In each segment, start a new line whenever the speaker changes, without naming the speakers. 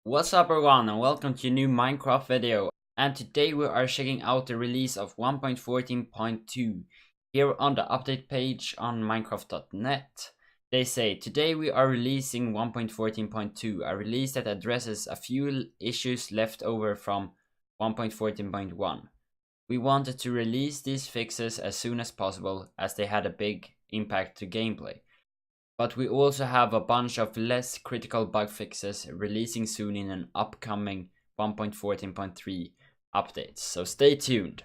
What's up everyone and welcome to a new Minecraft video, and today we are checking out the release of 1.14.2 here on the update page on minecraft.net. They say today we are releasing 1.14.2, a release that addresses a few issues left over from 1.14.1. We wanted to release these fixes as soon as possible as they had a big impact to gameplay. But we also have a bunch of less critical bug fixes releasing soon in an upcoming 1.14.3 updates, so stay tuned.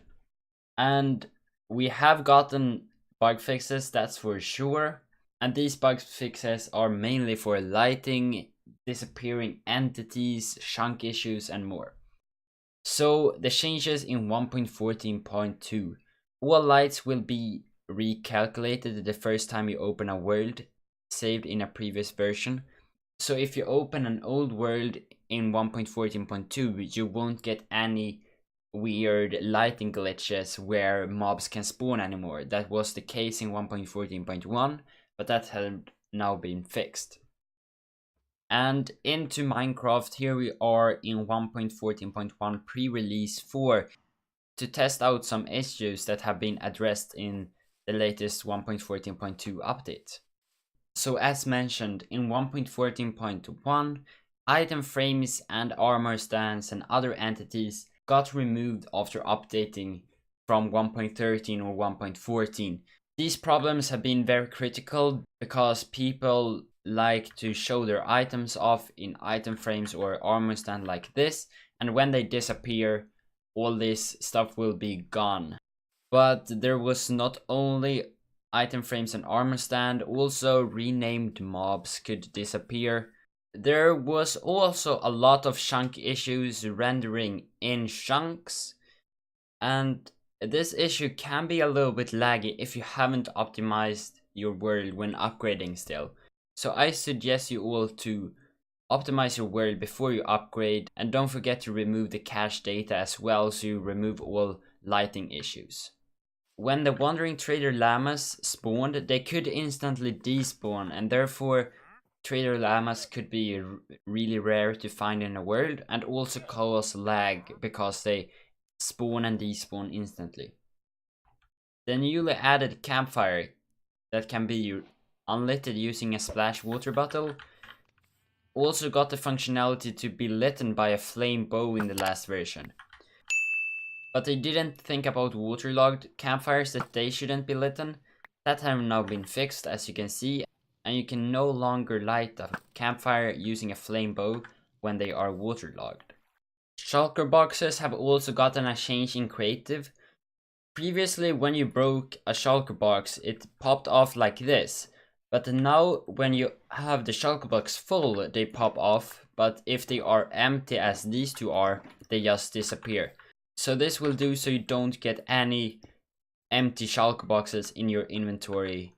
And we have gotten bug fixes, that's for sure, and these bug fixes are mainly for lighting, disappearing entities, chunk issues and more. So the changes in 1.14.2, all lights will be recalculated the first time you open a world saved in a previous version. So if you open an old world in 1.14.2, you won't get any weird lighting glitches where mobs can spawn anymore. That was the case in 1.14.1, but that had now been fixed. And into Minecraft, here we are in 1.14.1 pre-release 4 to test out some issues that have been addressed in the latest 1.14.2 update. So as mentioned, in 1.14.1, item frames and armor stands and other entities got removed after updating from 1.13 or 1.14. These problems have been very critical because people like to show their items off in item frames or armor stand like this, and when they disappear, all this stuff will be gone. But there was not only item frames and armor stand, also renamed mobs could disappear. There was also a lot of chunk issues rendering in chunks, and this issue can be a little bit laggy if you haven't optimized your world when upgrading still. So I suggest you all to optimize your world before you upgrade, and don't forget to remove the cache data as well so you remove all lighting issues. When the wandering trader llamas spawned, they could instantly despawn, and therefore trader llamas could be really rare to find in a world and also cause lag because they spawn and despawn instantly. The newly added campfire that can be unlit using a splash water bottle also got the functionality to be lit by a flame bow in the last version. But they didn't think about waterlogged campfires that they shouldn't be lit. That have now been fixed, as you can see, and you can no longer light a campfire using a flame bow when they are waterlogged. Shulker boxes have also gotten a change in creative. Previously, when you broke a shulker box, it popped off like this. But now, when you have the shulker box full, they pop off. But if they are empty, as these two are, they just disappear. So this will do so you don't get any empty shulker boxes in your inventory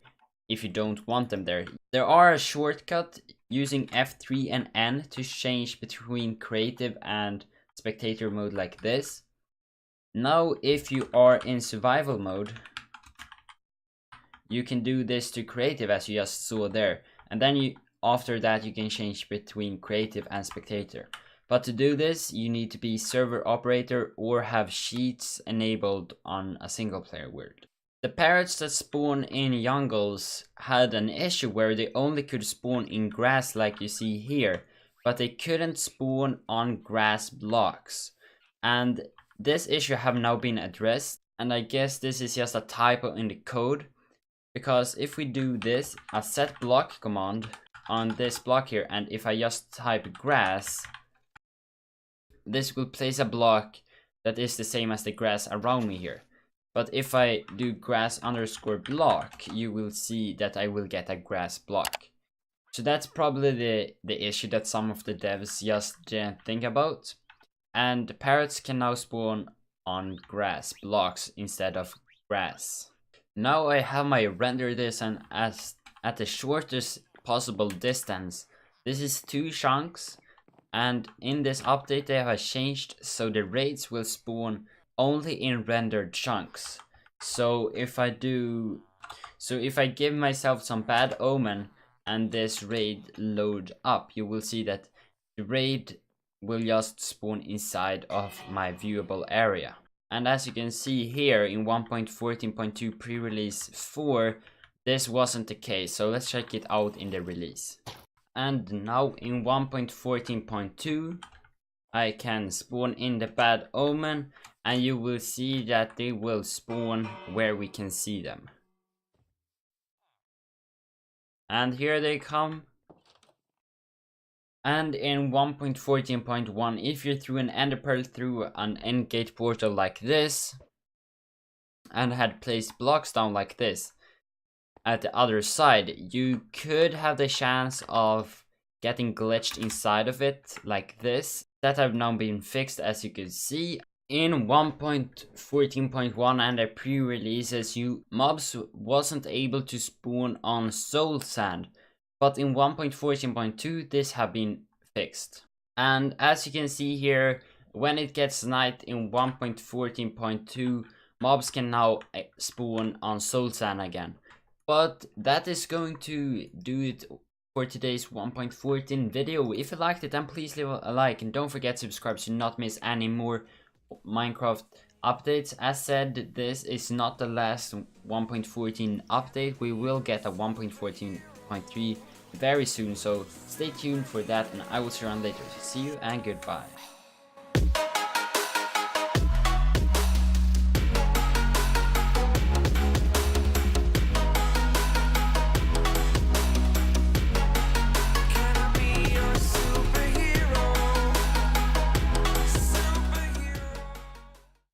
if you don't want them there. There are a shortcut using F3 and N to change between creative and spectator mode like this. Now if you are in survival mode, you can do this to creative as you just saw there, and then after that you can change between creative and spectator. But to do this, you need to be server operator or have cheats enabled on a single player world. The parrots that spawn in jungles had an issue where they only could spawn in grass like you see here, but they couldn't spawn on grass blocks. And this issue have now been addressed, and I guess this is just a typo in the code, because if we do this, a set block command on this block here, and if I just type grass, this will place a block that is the same as the grass around me here. But if I do grass underscore block, you will see that I will get a grass block. So that's probably the issue that some of the devs just didn't think about. And the parrots can now spawn on grass blocks instead of grass. Now I have my render distance at the shortest possible distance. This is 2 chunks. And in this update they have changed so the raids will spawn only in rendered chunks. So if I give myself some bad omen and this raid load up, you will see that the raid will just spawn inside of my viewable area. And as you can see here in 1.14.2 pre-release 4, this wasn't the case, so let's check it out in the release. And now in 1.14.2, I can spawn in the bad omen, and you will see that they will spawn where we can see them. And here they come. And in 1.14.1, if you threw an ender pearl through an end gate portal like this, and had placed blocks down like this at the other side, you could have the chance of getting glitched inside of it like this. That have now been fixed, as you can see. In 1.14.1 and the pre-releases, mobs wasn't able to spawn on soul sand. But in 1.14.2, this have been fixed. And as you can see here, when it gets night in 1.14.2, mobs can now spawn on soul sand again. But that is going to do it for today's 1.14 video. If you liked it, then please leave a like, and don't forget to subscribe to not miss any more Minecraft updates. As said, this is not the last 1.14 update. We will get a 1.14.3 very soon, so stay tuned for that, and I will see you around later. See you and goodbye.